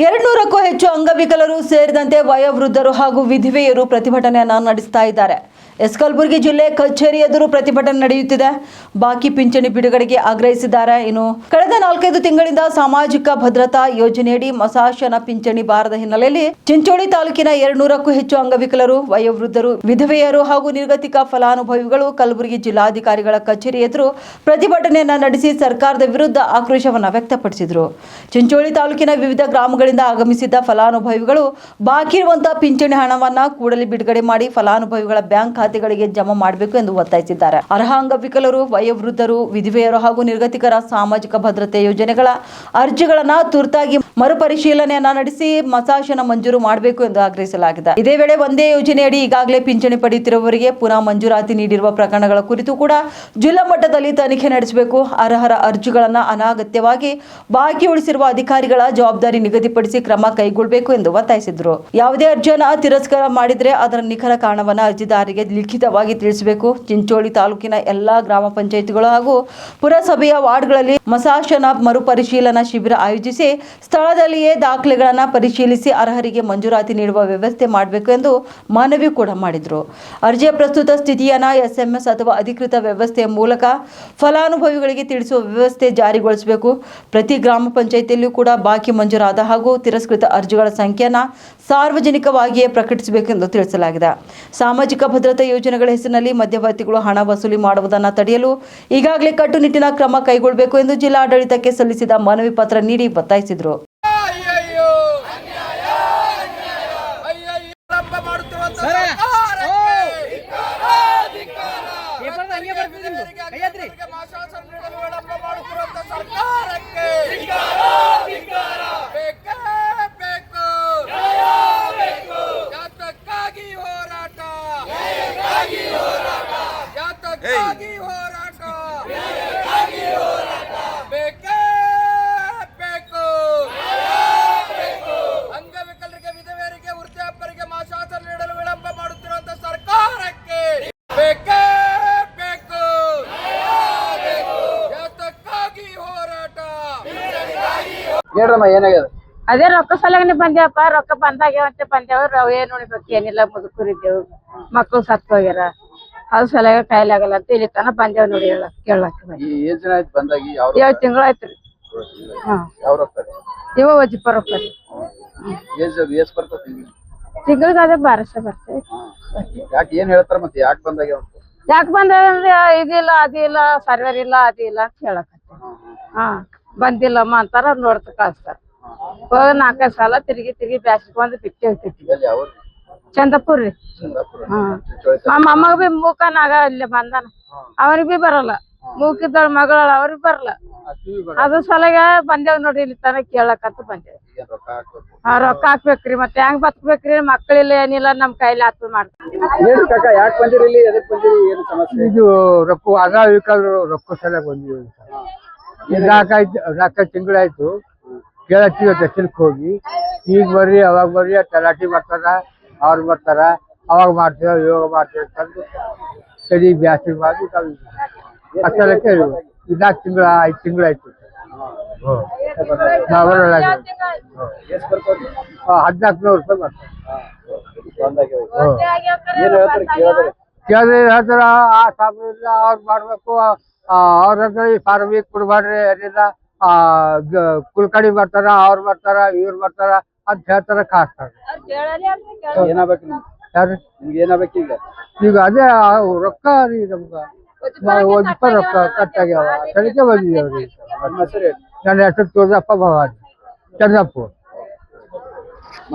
200ಕ್ಕೂ ಹೆಚ್ಚು ಅಂಗವಿಕಲರು ಸೇರಿದಂತೆ ವಯೋವೃದ್ಧರು ಹಾಗೂ ವಿಧವೆಯರು ಪ್ರತಿಭಟನೆಯನ್ನು ನಡೆಸ್ತಾ ಇದ್ದಾರೆ. ಕಲಬುರಗಿ ಜಿಲ್ಲೆ ಕಚೇರಿ ಎದುರು ಪ್ರತಿಭಟನೆ ನಡೆಯುತ್ತಿದೆ. ಬಾಕಿ ಪಿಂಚಣಿ ಬಿಡುಗಡೆಗೆ ಆಗ್ರಹಿಸಿದ್ದಾರೆ. ಇನ್ನು ಕಳೆದ 4-5 ತಿಂಗಳಿಂದ ಸಾಮಾಜಿಕ ಭದ್ರತಾ ಯೋಜನೆಯಡಿ ಮಸಾಶನ ಪಿಂಚಣಿ ಬಾರದ ಹಿನ್ನೆಲೆಯಲ್ಲಿ ಚಿಂಚೋಳಿ ತಾಲೂಕಿನ 200ಕ್ಕೂ ಹೆಚ್ಚು ಅಂಗವಿಕಲರು, ವಯೋವೃದ್ಧರು, ವಿಧವೆಯರು ಹಾಗೂ ನಿರ್ಗತಿಕ ಫಲಾನುಭವಿಗಳು ಕಲಬುರಗಿ ಜಿಲ್ಲಾಧಿಕಾರಿಗಳ ಕಚೇರಿ ಎದುರು ಪ್ರತಿಭಟನೆಯನ್ನ ನಡೆಸಿ ಸರ್ಕಾರದ ವಿರುದ್ಧ ಆಕ್ರೋಶವನ್ನು ವ್ಯಕ್ತಪಡಿಸಿದರು. ಚಿಂಚೋಳಿ ತಾಲೂಕಿನ ವಿವಿಧ ಗ್ರಾಮಗಳಿಂದ ಆಗಮಿಸಿದ್ದ ಫಲಾನುಭವಿಗಳು ಬಾಕಿ ಇರುವಂತಹ ಪಿಂಚಣಿ ಹಣವನ್ನ ಕೂಡಲೇ ಬಿಡುಗಡೆ ಮಾಡಿ ಫಲಾನುಭವಿಗಳ ಬ್ಯಾಂಕ್ ಖಾತೆಗಳಿಗೆ ಜಮಾ ಮಾಡಬೇಕು ಎಂದು ಒತ್ತಾಯಿಸಿದ್ದಾರೆ. ಅರ್ಹ ಅಂಗವಿಕಲರು, ವಯೋವೃದ್ಧರು, ವಿಧವೆಯರು ಹಾಗೂ ನಿರ್ಗತಿಕರ ಸಾಮಾಜಿಕ ಭದ್ರತೆ ಯೋಜನೆಗಳ ಅರ್ಜಿಗಳನ್ನು ತುರ್ತಾಗಿ ಮರುಪರಿಶೀಲನೆಯನ್ನ ನಡೆಸಿ ಮಸಾಶನ ಮಂಜೂರು ಮಾಡಬೇಕು ಎಂದು ಆಗ್ರಹಿಸಲಾಗಿದೆ. ಇದೇ ವೇಳೆ ಒಂದೇ ಯೋಜನೆಯಡಿ ಈಗಾಗಲೇ ಪಿಂಚಣಿ ಪಡೆಯುತ್ತಿರುವವರಿಗೆ ಪುನಃ ಮಂಜೂರಾತಿ ನೀಡಿರುವ ಪ್ರಕರಣಗಳ ಕುರಿತು ಕೂಡ ಜಿಲ್ಲಾ ಮಟ್ಟದಲ್ಲಿ ತನಿಖೆ ನಡೆಸಬೇಕು. ಅರ್ಹರ ಅರ್ಜಿಗಳನ್ನು ಅನಗತ್ಯವಾಗಿ ಬಾಕಿ ಉಳಿಸಿರುವ ಅಧಿಕಾರಿಗಳ ಜವಾಬ್ದಾರಿ ನಿಗದಿಪಡಿಸಿ ಕ್ರಮ ಕೈಗೊಳ್ಳಬೇಕು ಎಂದು ಒತ್ತಾಯಿಸಿದರು. ಯಾವುದೇ ಅರ್ಜಿಯನ್ನು ತಿರಸ್ಕಾರ ಮಾಡಿದರೆ ಅದರ ನಿಖರ ಕಾರಣವನ್ನು ಅರ್ಜಿದಾರರಿಗೆ ಲಿಖಿತವಾಗಿ ತಿಳಿಸಬೇಕು. ಚಿಂಚೋಳಿ ತಾಲೂಕಿನ ಎಲ್ಲಾ ಗ್ರಾಮ ಪಂಚಾಯಿತಿಗಳು ಹಾಗೂ ಪುರಸಭೆಯ ವಾರ್ಡ್ಗಳಲ್ಲಿ ಮಸಾಶನ ಮರುಪರಿಶೀಲನಾ ಶಿಬಿರ ಆಯೋಜಿಸಿ ಸ್ಥಳದಲ್ಲಿಯೇ ದಾಖಲೆಗಳನ್ನು ಪರಿಶೀಲಿಸಿ ಅರ್ಹರಿಗೆ ಮಂಜೂರಾತಿ ನೀಡುವ ವ್ಯವಸ್ಥೆ ಮಾಡಬೇಕು ಎಂದು ಮನವಿ ಕೂಡ ಮಾಡಿದರು. ಅರ್ಜಿಯ ಪ್ರಸ್ತುತ ಸ್ಥಿತಿಯನ್ನು SMS ಅಥವಾ ಅಧಿಕೃತ ವ್ಯವಸ್ಥೆಯ ಮೂಲಕ ಫಲಾನುಭವಿಗಳಿಗೆ ತಿಳಿಸುವ ವ್ಯವಸ್ಥೆ ಜಾರಿಗೊಳಿಸಬೇಕು. ಪ್ರತಿ ಗ್ರಾಮ ಪಂಚಾಯಿತಿಯಲ್ಲೂ ಕೂಡ ಬಾಕಿ ಮಂಜೂರಾದ ಹಾಗೂ ತಿರಸ್ಕೃತ ಅರ್ಜಿಗಳ ಸಂಖ್ಯೆಯನ್ನು ಸಾರ್ವಜನಿಕವಾಗಿಯೇ ಪ್ರಕಟಿಸಬೇಕು ಎಂದು ತಿಳಿಸಲಾಗಿದೆ. ಸಾಮಾಜಿಕ ಭದ್ರತಾ ಯೋಜನೆಗಳ ಹೆಸರಿನಲ್ಲಿ ಮಧ್ಯವರ್ತಿಗಳು ಹಣ ವಸೂಲಿ ಮಾಡುವುದನ್ನು ತಡೆಯಲು ಈಗಾಗಲೇ ಕಟ್ಟುನಿಟ್ಟಿನ ಕ್ರಮ ಕೈಗೊಳ್ಳಬೇಕು ಎಂದು ಜಿಲ್ಲಾಡಳಿತಕ್ಕೆ ಸಲ್ಲಿಸಿದ ಮನವಿ ಪತ್ರ ನೀಡಿ ಒತ್ತಾಯಿಸಿದರು. ಅಂಗವಿಕಲರಿಗೆ, ವಿಧವೆಯರಿಗೆ, ವೃದ್ಧಾಪ್ಯರಿಗೆ ಮಾಸಾಸನ ನೀಡಲು ವಿಳಂಬ ಮಾಡುತ್ತಿರುವಂತಹ ಸರ್ಕಾರಕ್ಕೆ ಬೇಕೇ ಬೇಕು. ಯಾತಕ್ಕಾಗಿ ಹೋರಾಟ? ಹೇಳ್ರಮ್ಮ, ಏನಾಗ್ಯದ? ಅದೇ ರೊಕ್ಕ ಸಲಗನೆ ಬಂದೇವಪ್ಪ. ರೊಕ್ಕ ಬಂದಾಗ್ಯಾವಂತೆ ಬಂದೇವ್. ಏನ್ ನೋಡ್ಬೇಕು, ಏನಿಲ್ಲ, ಮುದುಕರಿದ್ದೇವು, ಮಕ್ಳು ಸತ್ತು ಹೋಗ್ಯಾರ. ಅದು ಸಲಗ ಕಾಯಿಲೆ ಆಗಲ್ಲ ಅಂತ ಇಲ್ಲಿ ತನ ಬಂದೇವ್ ನೋಡಿ ಕೇಳಕ್. ಬಂದಾಗಿ 7 ತಿಂಗಳಾಯ್ತ್ರಿ. ಇವ ವಜಿಪ ರೊಕ್ಕ ತಿಂಗಳಿಗೆ ಅದೇ 1200 ಬರ್ತೇವೆ. ಯಾಕೆ ಬಂದೇವಂದ್ರೆ ಇದಿಲ್ಲ, ಅದಿಲ್ಲ, ಸರ್ವರ್ ಇಲ್ಲ, ಅದಿಲ್ಲ ಅಂತ ಹೇಳಕತ್ತ. ಬಂದಿಲ್ಲಮ್ಮ ಅಂತಾರ. ನೋಡ್ತ ಕಳಿಸ್ತಾರ. 4-5 ಸಲ ತಿರುಗಿ ಬ್ಯಾಸ್ಗೆ ಬಂದು ಬಿಟ್ಟು ಹೋಗ್ತೈತಿ. ಚಂದಪುರ್ ರೀ. ನಮ್ಮ ಅಮ್ಮಗ ಬಿ ಮೂಕನಾಗ ಇಲ್ಲಿ ಬಂದಾನ. ಅವ್ರಿಗೆ ಬಿ ಬರಲ್ಲ. ಮೂಕಿದ್ದಳ ಮಗಳ ಅವ್ರಿಗೆ ಬರಲ್ಲ. ಅದ್ರ ಸಲಗ ಬಂದೇವ್ ನೋಡಿ ಇಲ್ಲಿ ತನ ಕೇಳಕಂತ ಬಂದೇವ್. ರೊಕ್ಕ ಹಾಕ್ಬೇಕ್ರಿ. ಮತ್ತೆ ಹೆಂಗ್ ಬತ್ಬೇಕ್ರಿ? ಮಕ್ಕಳಿಲ್ಲ, ಏನಿಲ್ಲ, ನಮ್ ಕೈಲಿ ಆತು ಮಾಡ್ತೀವಿ. ಇದು ರೊಕ್ಕ ಅಂಗವಿಕಲರು ರೊಕ್ಕ ಸಲ ಬಂದಿವಿ. 4 ತಿಂಗಳಾಯ್ತು. ಕೇಳತ್ತೀವಿ ದರ್ಶನಕ್ಕೆ ಹೋಗಿ. ಈಗ ಬರ್ರಿ, ಅವಾಗ ಬರ್ರಿ, ತಲಾಟಿ ಬರ್ತಾರ, ಅವ್ರು ಬರ್ತಾರ, ಅವಾಗ ಮಾಡ್ತೀವ, ಯೋಗ ಮಾಡ್ತೀವಿ ತಂದು ಸರಿ ಬ್ಯಾಸ್ತಿ ಮಾಡಿ ಅಷ್ಟಕ್ಕೆ 4 ತಿಂಗಳ 5 ತಿಂಗಳಾಯ್ತು. 1400 ರೂಪಾಯಿ ಬರ್ತಾರೆ. ಕೇಳಿದ್ರೆ ಹೇಳ್ತಾರ ಆ ಸಾಬ್ ಅವ್ರು ಮಾಡ್ಬೇಕು, ಅವ್ರ ಹತ್ರ ಈ ಫಾರ್ಮಿಗೆ ಕೊಡ್ಬಾರ್ರಿ, ಏನಿಲ್ಲ, ಕುಲ್ಕಡಿ ಬರ್ತಾರ, ಅವ್ರು ಬರ್ತಾರ, ಇವ್ರು ಬರ್ತಾರ ಅಂತ ಹೇಳ್ತಾರ, ಕಾಸ್ತಾರ. ಈಗ ಅದೇ ರೊಕ್ಕ ರೀ ನಮ್ಗ ರೊಕ್ಕ ಕಟ್ಟಾಗ್ಯಾವ. ತನಿಖೆ ಬಂದಿದ್ದೇವ್ರಿ. ನನ್ನ ಹೆಸರು ತೋರ್ದಪ್ಪ ಭವಾನಿ, ಚಂದ್ರಪುರ.